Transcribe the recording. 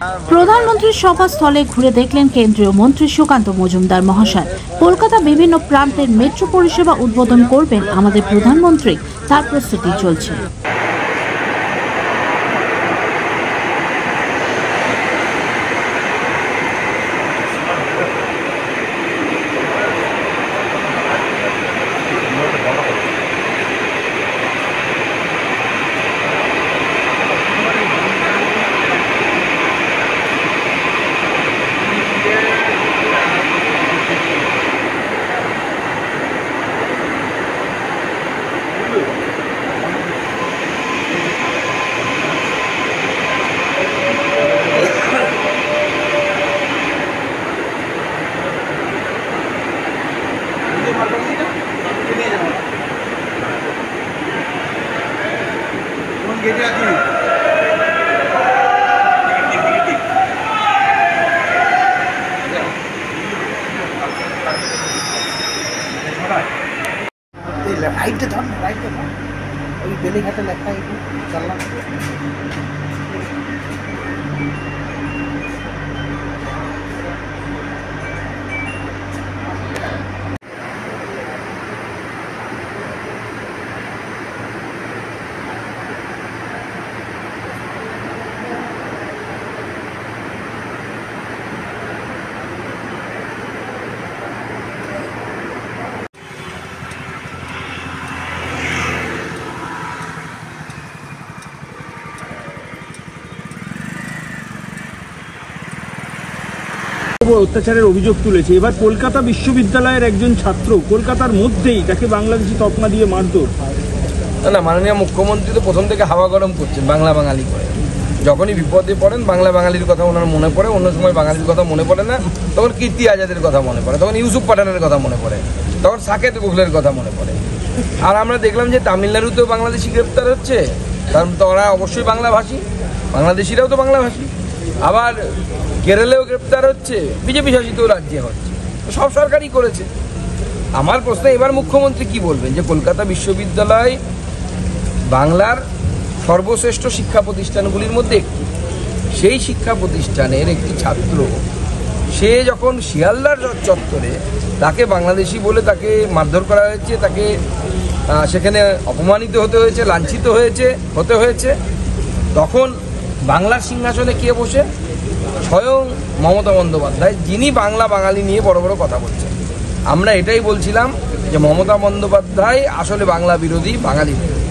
প্রধানমন্ত্রীর সভাস্থলে ঘুরে দেখলেন কেন্দ্রীয় মন্ত্রী সুকান্ত মজুমদার মহাশয়। কলকাতা বিভিন্ন প্রান্তের মেট্রো পরিষেবা উদ্বোধন করবেন আমাদের প্রধানমন্ত্রী, তার প্রস্তুতি চলছে। রাইটে ধর ওই বেলেঘাটে লেখা একটু চাললাম। অত্যাচারের অভিযোগ তুলেছে। এবার কলকাতা বিশ্ববিদ্যালয়ের একজন ছাত্র কলকাতার মধ্যেই তাকে বাংলাদেশি তকমা দিয়ে মারধর। না, মাননীয় মুখ্যমন্ত্রী তো প্রথম থেকে হাওয়া গরম করছেন বাংলা বাঙালি করে। যখনই বিপদে পড়েন বাংলা বাঙালির কথা ওনার মনে পড়ে, অন্য সময় বাঙালির কথা মনে পড়ে না। তখন কীর্তি আজাদের কথা মনে পড়ে, তখন ইউসুফ পাঠানের কথা মনে পড়ে, তখন সাকেত গোখলের কথা মনে পড়ে। আর আমরা দেখলাম যে তামিলনাড়ুতেও বাংলাদেশি গ্রেপ্তার হচ্ছে, কারণ তারা অবশ্যই বাংলাভাষী, বাংলাদেশিরাও তো বাংলাভাষী। আবার কেরলেও গ্রেপ্তার হচ্ছে, বিজেপি শাসিত রাজ্যে হচ্ছে, সব সরকারই করেছে। আমার প্রশ্ন, এবার মুখ্যমন্ত্রী কি বলবেন যে কলকাতা বিশ্ববিদ্যালয় বাংলার সর্বশ্রেষ্ঠ শিক্ষা প্রতিষ্ঠানগুলির মধ্যে একটি, সেই শিক্ষা প্রতিষ্ঠানের একটি ছাত্র সে যখন শিয়ালদার চত্বরে তাকে বাংলাদেশি বলে তাকে মারধর করা হয়েছে, তাকে সেখানে অপমানিত হতে হয়েছে, লাঞ্ছিত হতে হয়েছে, তখন বাংলার সিংহাসনে কে বসে? স্বয়ং মমতা বন্দ্যোপাধ্যায়, যিনি বাংলা বাঙালি নিয়ে বড় বড় কথা বলছেন। আমরা এটাই বলছিলাম যে মমতা বন্দ্যোপাধ্যায় আসলে বাংলা বিরোধী, বাঙালি বিরোধী।